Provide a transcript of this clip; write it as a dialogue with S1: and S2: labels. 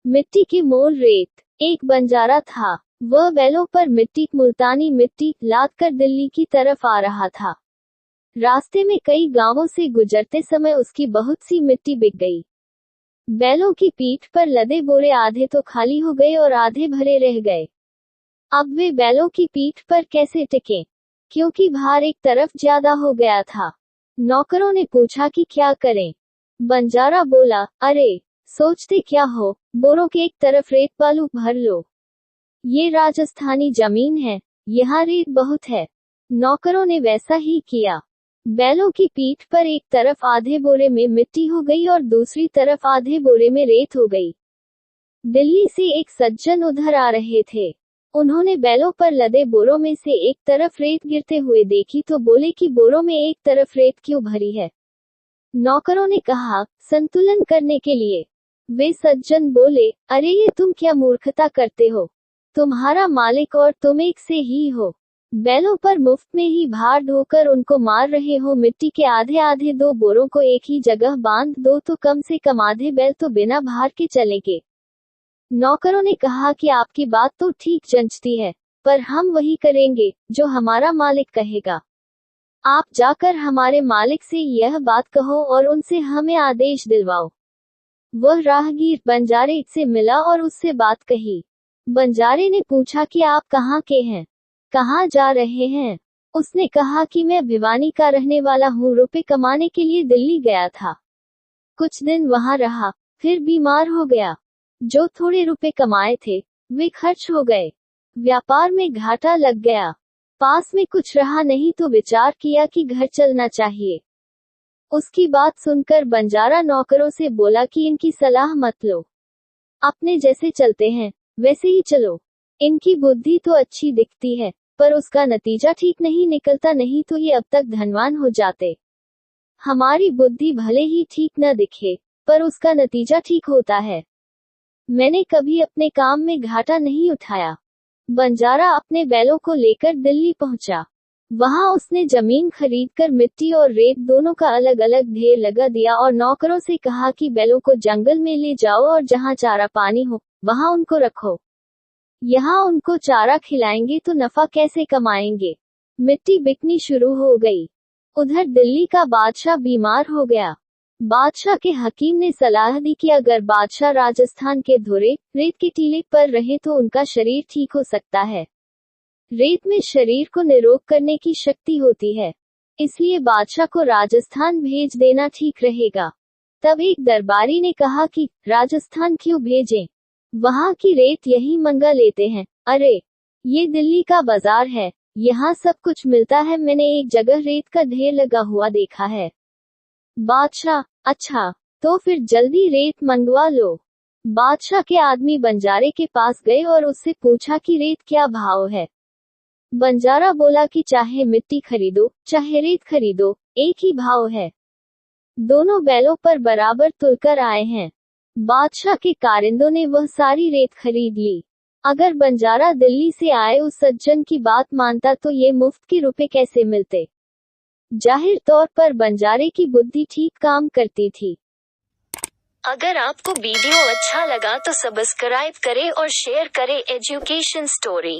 S1: मिट्टी की मोल रेत। एक बंजारा था। वह बैलों पर मुल्तानी मिट्टी लाद कर दिल्ली की तरफ आ रहा था। रास्ते में कई गांवों से गुजरते समय उसकी बहुत सी मिट्टी बिक गई। बैलों की पीठ पर लदे बोरे आधे तो खाली हो गए और आधे भरे रह गए। अब वे बैलों की पीठ पर कैसे टिके, क्योंकि भार एक तरफ ज्यादा हो गया था। नौकरों ने पूछा कि क्या करें। बंजारा बोला, अरे सोचते क्या हो, बोरों के एक तरफ रेत बालू भर लो। ये राजस्थानी जमीन है, यहाँ रेत बहुत है। नौकरों ने वैसा ही किया। बैलों की पीठ पर एक तरफ आधे बोरे में मिट्टी हो गई और दूसरी तरफ आधे बोरे में रेत हो गई। दिल्ली से एक सज्जन उधर आ रहे थे। उन्होंने बैलों पर लदे बोरों में से एक तरफ रेत गिरते हुए देखी तो बोले कि बोरों में एक तरफ रेत क्यों भरी है। नौकरों ने कहा, संतुलन करने के लिए। वे सज्जन बोले, अरे ये तुम क्या मूर्खता करते हो, तुम्हारा मालिक और तुम एक से ही हो। बैलों पर मुफ्त में ही भार ढोकर उनको मार रहे हो। मिट्टी के आधे आधे दो बोरों को एक ही जगह बांध दो तो कम से कम आधे बैल तो बिना भार के चलेंगे। नौकरों ने कहा कि आपकी बात तो ठीक जंचती है, पर हम वही करेंगे जो हमारा मालिक कहेगा। आप जाकर हमारे मालिक से यह बात कहो और उनसे हमें आदेश दिलवाओ। वह राहगीर बंजारे से मिला और उससे बात कही। बंजारे ने पूछा कि आप कहाँ के हैं, कहाँ जा रहे हैं। उसने कहा कि मैं भिवानी का रहने वाला हूँ, रुपए कमाने के लिए दिल्ली गया था। कुछ दिन वहाँ रहा, फिर बीमार हो गया। जो थोड़े रुपए कमाए थे वे खर्च हो गए। व्यापार में घाटा लग गया। पास में कुछ रहा नहीं तो विचार किया कि घर चलना चाहिए। उसकी बात सुनकर बंजारा नौकरों से बोला कि इनकी सलाह मत लो, अपने जैसे चलते हैं वैसे ही चलो। इनकी बुद्धि तो अच्छी दिखती है, पर उसका नतीजा ठीक नहीं निकलता, नहीं तो ये अब तक धनवान हो जाते। हमारी बुद्धि भले ही ठीक न दिखे, पर उसका नतीजा ठीक होता है। मैंने कभी अपने काम में घाटा नहीं उठाया। बंजारा अपने बैलों को लेकर दिल्ली पहुंचा। वहां उसने जमीन खरीदकर मिट्टी और रेत दोनों का अलग अलग ढेर लगा दिया और नौकरों से कहा कि बैलों को जंगल में ले जाओ और जहां चारा पानी हो वहां उनको रखो। यहाँ उनको चारा खिलाएंगे तो नफा कैसे कमाएंगे। मिट्टी बिकनी शुरू हो गई। उधर दिल्ली का बादशाह बीमार हो गया। बादशाह के हकीम ने सलाह दी कि अगर बादशाह राजस्थान के धुरे रेत के टीले पर रहे तो उनका शरीर ठीक हो सकता है। रेत में शरीर को निरोग करने की शक्ति होती है, इसलिए बादशाह को राजस्थान भेज देना ठीक रहेगा। तब एक दरबारी ने कहा कि राजस्थान क्यों भेजें, वहां की रेत यही मंगा लेते हैं। अरे ये दिल्ली का बाजार है, यहाँ सब कुछ मिलता है, मैंने एक जगह रेत का ढेर लगा हुआ देखा है। बादशाह, अच्छा तो फिर जल्दी रेत मंगवा लो। बादशाह के आदमी बंजारे के पास गए और उससे पूछा कि रेत क्या भाव है। बंजारा बोला कि चाहे मिट्टी खरीदो चाहे रेत खरीदो, एक ही भाव है। दोनों बैलों पर बराबर तुलकर आए हैं। बादशाह के कारिंदों ने वह सारी रेत खरीद ली। अगर बंजारा दिल्ली से आए उस सज्जन की बात मानता तो ये मुफ्त के रुपए कैसे मिलते। जाहिर तौर पर बंजारे की बुद्धि ठीक काम करती थी।
S2: अगर आपको वीडियो अच्छा लगा तो सब्सक्राइब करें और शेयर करें एजुकेशन स्टोरी।